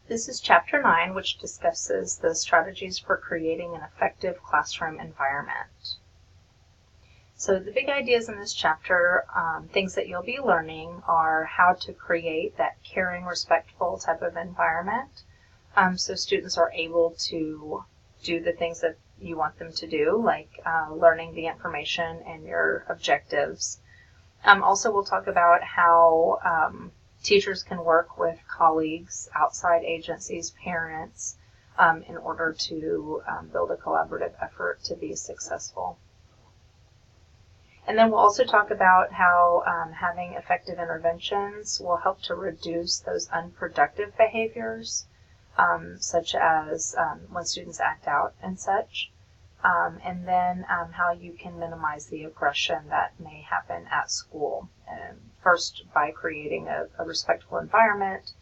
This is Chapter 9, which discusses the strategies for creating an effective classroom environment. So the big ideas in this chapter, things that you'll be learning, are how to create that caring, respectful type of environment so students are able to do the things that you want them to do, like learning the information and your objectives. Also, we'll talk about how teachers can work with colleagues, outside agencies, parents, in order to build a collaborative effort to be successful. And then we'll also talk about how having effective interventions will help to reduce those unproductive behaviors, such as when students act out and such. And then how you can minimize the aggression that may happen at school. First, by creating a respectful environment,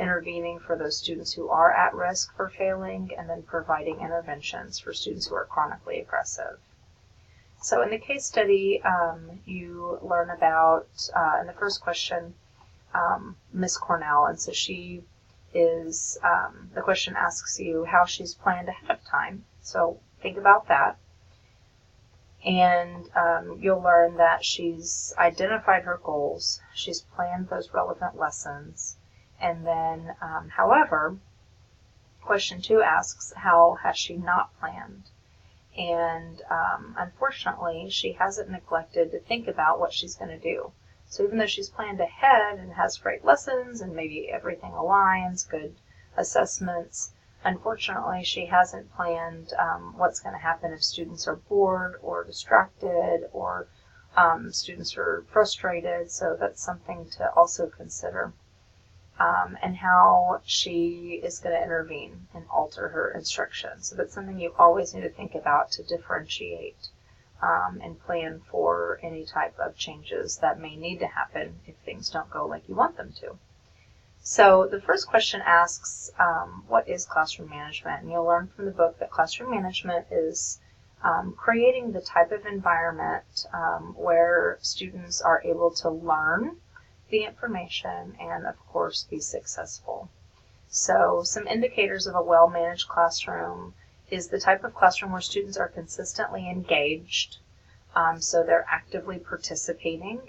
intervening for those students who are at risk for failing, and then providing interventions for students who are chronically aggressive. So in the case study, you learn about, in the first question, Miss Cornell, and so she is, the question asks you how she's planned ahead of time. So think about that. And you'll learn that she's identified her goals, she's planned those relevant lessons, and then, however, question 2 asks, how has she not planned? And unfortunately, she hasn't neglected to think about what she's going to do. So even though she's planned ahead and has great lessons and maybe everything aligns, good assessments, unfortunately, she hasn't planned what's going to happen if students are bored or distracted or students are frustrated. So that's something to also consider. And how she is going to intervene and alter her instruction. So that's something you always need to think about to differentiate and plan for any type of changes that may need to happen if things don't go like you want them to. So the first question asks, what is classroom management? And you'll learn from the book that classroom management is creating the type of environment where students are able to learn the information and, of course, be successful. So some indicators of a well-managed classroom is the type of classroom where students are consistently engaged. So they're actively participating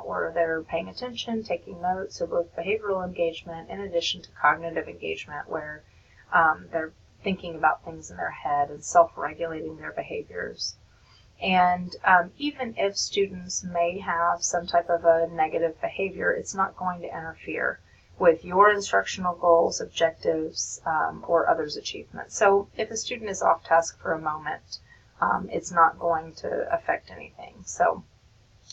or they're paying attention, taking notes, so both behavioral engagement in addition to cognitive engagement where they're thinking about things in their head and self-regulating their behaviors. And even if students may have some type of a negative behavior, it's not going to interfere with your instructional goals, objectives, or others' achievements. So if a student is off task for a moment, it's not going to affect anything. So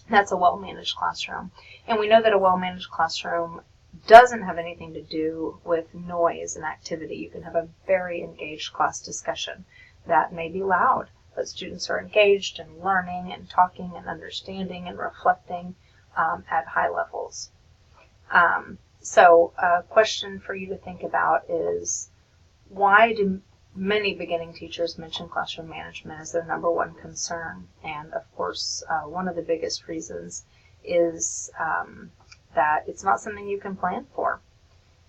that's a well-managed classroom. And we know that a well-managed classroom doesn't have anything to do with noise and activity. You can have a very engaged class discussion that may be loud, but students are engaged and learning and talking and understanding and reflecting at high levels. So a question for you to think about is, why do many beginning teachers mention classroom management as their number one concern? And of course, one of the biggest reasons is that it's not something you can plan for.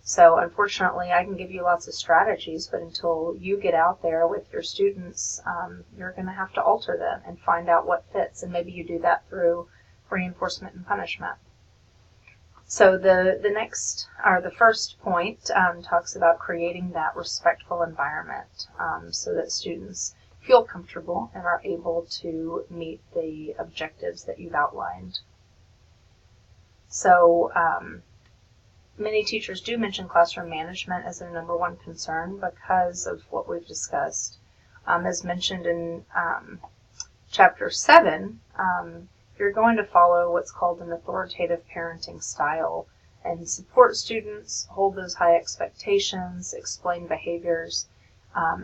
So unfortunately, I can give you lots of strategies, but until you get out there with your students, you're going to have to alter them and find out what fits. And maybe you do that through reinforcement and punishment. So the first point talks about creating that respectful environment so that students feel comfortable and are able to meet the objectives that you've outlined. So many teachers do mention classroom management as their number one concern because of what we've discussed. As mentioned in Chapter 7, you're going to follow what's called an authoritative parenting style and support students, hold those high expectations, explain behaviors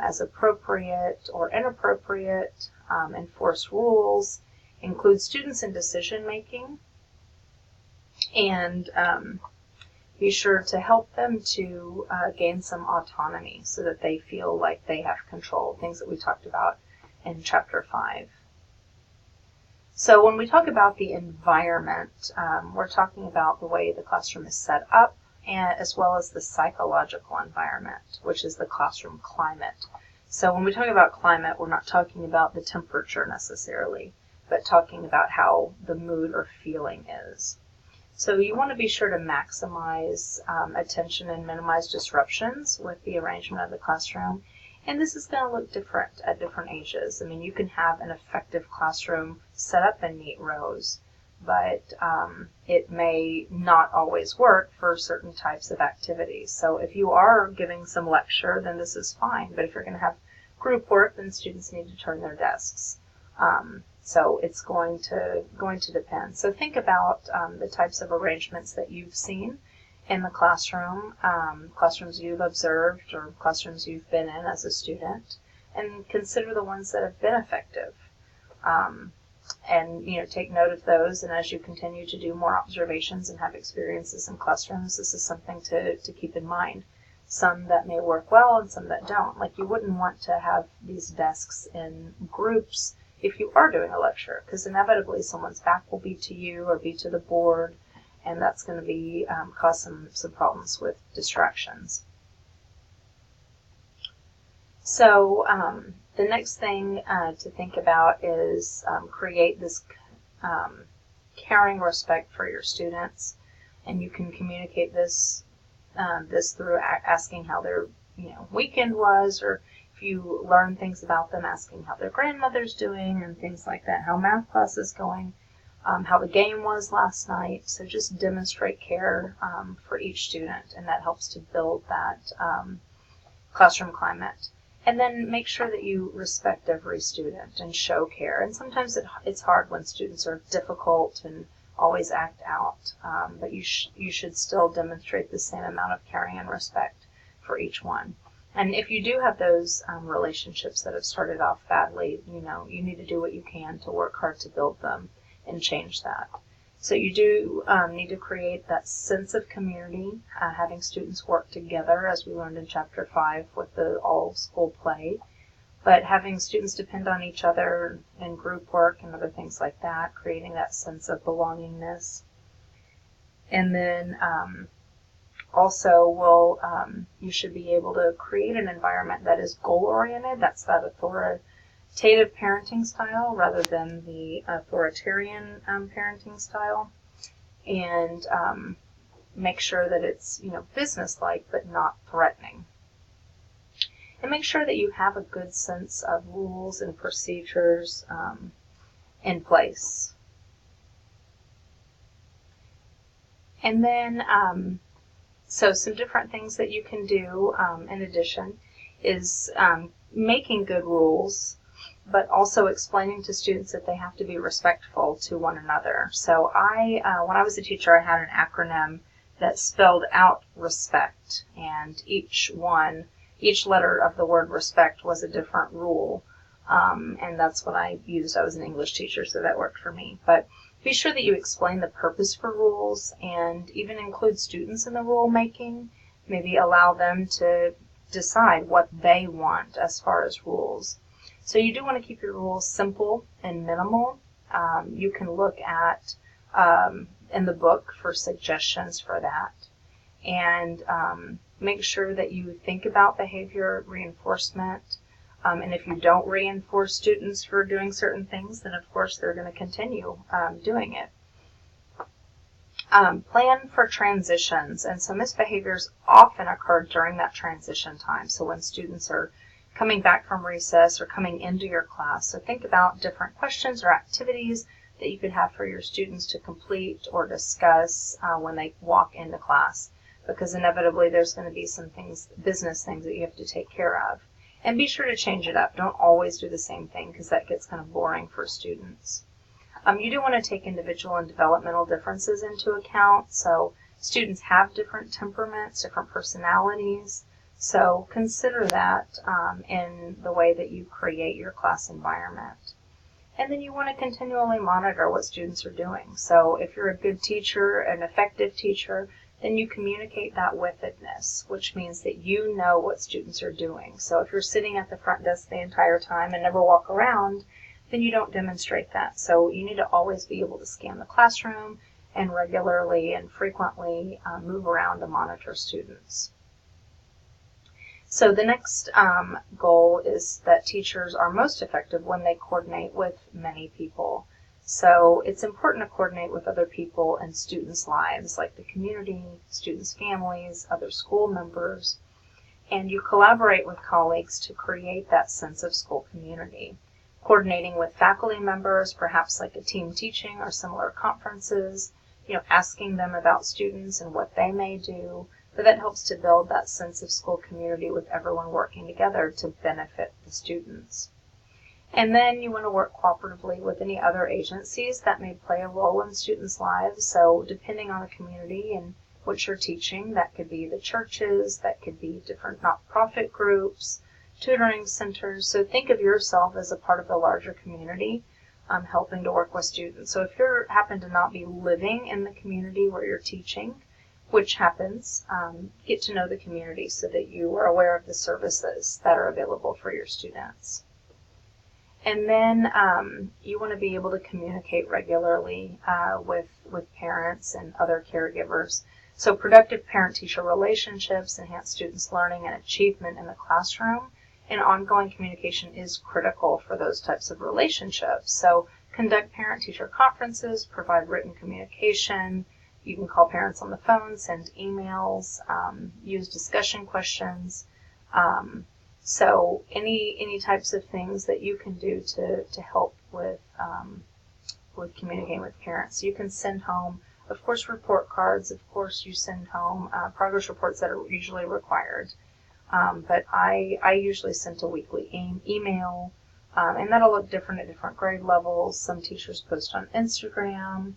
as appropriate or inappropriate, enforce rules, include students in decision making, and be sure to help them to gain some autonomy so that they feel like they have control, things that we talked about in Chapter 5. So when we talk about the environment, we're talking about the way the classroom is set up as well as the psychological environment, which is the classroom climate. So when we talk about climate, we're not talking about the temperature necessarily, but talking about how the mood or feeling is. So you want to be sure to maximize attention and minimize disruptions with the arrangement of the classroom. And this is going to look different at different ages. I mean, you can have an effective classroom set up in neat rows, but it may not always work for certain types of activities. So if you are giving some lecture, then this is fine. But if you're going to have group work, then students need to turn their desks. So it's going to depend. So think about the types of arrangements that you've seen in the classroom, classrooms you've observed or classrooms you've been in as a student, and consider the ones that have been effective. And take note of those, and as you continue to do more observations and have experiences in classrooms, this is something to keep in mind. Some that may work well and some that don't. Like, you wouldn't want to have these desks in groups if you are doing a lecture, because inevitably someone's back will be to you or be to the board, and that's going to be cause some problems with distractions. So the next thing to think about is create this caring respect for your students, and you can communicate this through asking how their weekend was, or if you learn things about them, asking how their grandmother's doing and things like that, how math class is going, how the game was last night. So just demonstrate care for each student, and that helps to build that classroom climate. And then make sure that you respect every student and show care. And sometimes it's hard when students are difficult and always act out, but you should still demonstrate the same amount of caring and respect for each one. And if you do have those relationships that have started off badly, you need to do what you can to work hard to build them and change that. So you do need to create that sense of community, having students work together, as we learned in Chapter 5 with the all-school play, but having students depend on each other in group work and other things like that, creating that sense of belongingness. And then also, you should be able to create an environment that is goal-oriented. That's that authoritative parenting style rather than the authoritarian parenting style. And make sure that it's business-like but not threatening. And make sure that you have a good sense of rules and procedures in place. And then so some different things that you can do in addition is making good rules, but also explaining to students that they have to be respectful to one another. So when I was a teacher, I had an acronym that spelled out respect, and each letter of the word respect was a different rule, and that's what I used. I was an English teacher, so that worked for me. But be sure that you explain the purpose for rules and even include students in the rule making. Maybe allow them to decide what they want as far as rules. So you do want to keep your rules simple and minimal. You can look at in the book for suggestions for that. And make sure that you think about behavior reinforcement. And if you don't reinforce students for doing certain things, then of course they're going to continue doing it. Plan for transitions, and so misbehaviors often occur during that transition time. So when students are coming back from recess or coming into your class, so think about different questions or activities that you could have for your students to complete or discuss when they walk into class, because inevitably there's going to be some things, business things that you have to take care of. And be sure to change it up. Don't always do the same thing, because that gets kind of boring for students. You do want to take individual and developmental differences into account. So students have different temperaments, different personalities. So consider that in the way that you create your class environment. And then you want to continually monitor what students are doing. So if you're a good teacher, an effective teacher, then you communicate that withedness, which means that you know what students are doing. So if you're sitting at the front desk the entire time and never walk around, then you don't demonstrate that. So you need to always be able to scan the classroom and regularly and frequently move around to monitor students. So the next goal is that teachers are most effective when they coordinate with many people. So it's important to coordinate with other people in students' lives, like the community, students' families, other school members, and you collaborate with colleagues to create that sense of school community. Coordinating with faculty members, perhaps like a team teaching or similar conferences, asking them about students and what they may do, but that helps to build that sense of school community with everyone working together to benefit the students. And then you want to work cooperatively with any other agencies that may play a role in students' lives. So depending on the community and what you're teaching, that could be the churches, that could be different nonprofit groups, tutoring centers. So think of yourself as a part of the larger community, helping to work with students. So if you happen to not be living in the community where you're teaching, which happens, get to know the community so that you are aware of the services that are available for your students. And then you want to be able to communicate regularly with parents and other caregivers. So productive parent-teacher relationships enhance students' learning and achievement in the classroom, and ongoing communication is critical for those types of relationships. So conduct parent-teacher conferences, provide written communication. You can call parents on the phone, send emails, use discussion questions. So any types of things that you can do to help with communicating with parents. You can send home, of course, report cards. Of course, you send home progress reports that are usually required. But I usually send a weekly email, and that'll look different at different grade levels. Some teachers post on Instagram,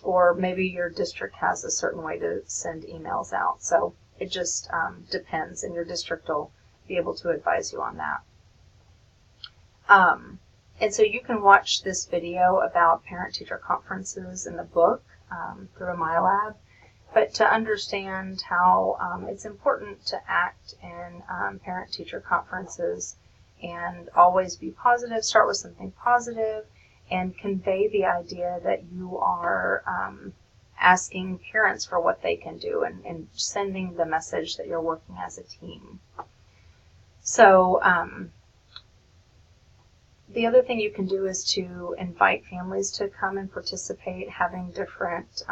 or maybe your district has a certain way to send emails out. So it just depends, and your district will be able to advise you on that. And so you can watch this video about parent-teacher conferences in the book through a MyLab. But to understand how it's important to act in parent-teacher conferences and always be positive, start with something positive, and convey the idea that you are asking parents for what they can do and sending the message that you're working as a team. So the other thing you can do is to invite families to come and participate. Having different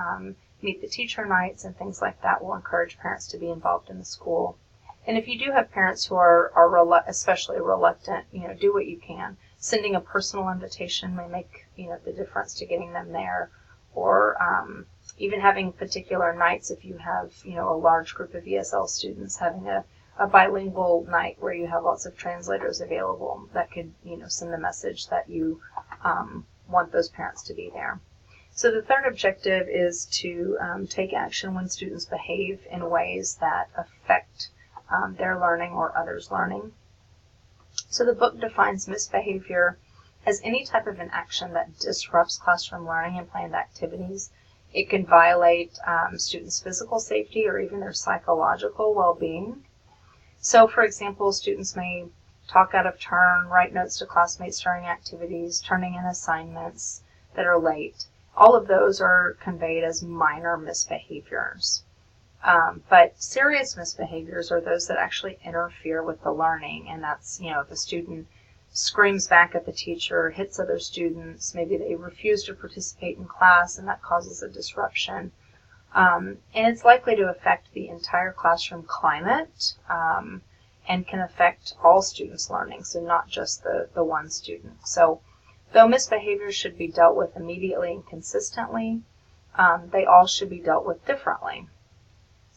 meet the teacher nights and things like that will encourage parents to be involved in the school. And if you do have parents who are especially reluctant, do what you can. Sending a personal invitation may make the difference to getting them there, or even having particular nights. If you have a large group of ESL students, having a bilingual night where you have lots of translators available, that could send the message that you want those parents to be there. So the third objective is to take action when students behave in ways that affect their learning or others' learning. So the book defines misbehavior as any type of an action that disrupts classroom learning and planned activities. It can violate students' physical safety or even their psychological well-being. So, for example, students may talk out of turn, write notes to classmates during activities, turning in assignments that are late. All of those are conveyed as minor misbehaviors. But serious misbehaviors are those that actually interfere with the learning, and that's, if a student screams back at the teacher, hits other students, maybe they refuse to participate in class, and that causes a disruption. And it's likely to affect the entire classroom climate and can affect all students' learning, so not just the one student. So though misbehaviors should be dealt with immediately and consistently, they all should be dealt with differently.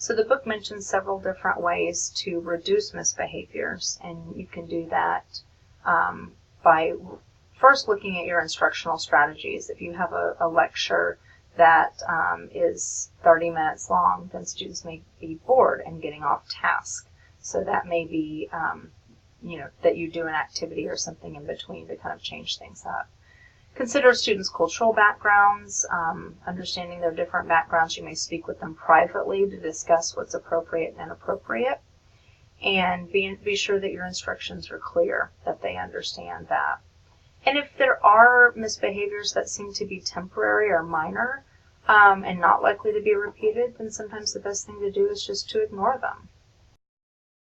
So the book mentions several different ways to reduce misbehaviors, and you can do that by first looking at your instructional strategies. If you have a lecture that is 30 minutes long, then students may be bored and getting off task. So that may be, that you do an activity or something in between to kind of change things up. Consider students' cultural backgrounds, understanding their different backgrounds. You may speak with them privately to discuss what's appropriate and inappropriate. And be sure that your instructions are clear, that they understand that. And if there are misbehaviors that seem to be temporary or minor, and not likely to be repeated, then sometimes the best thing to do is just to ignore them.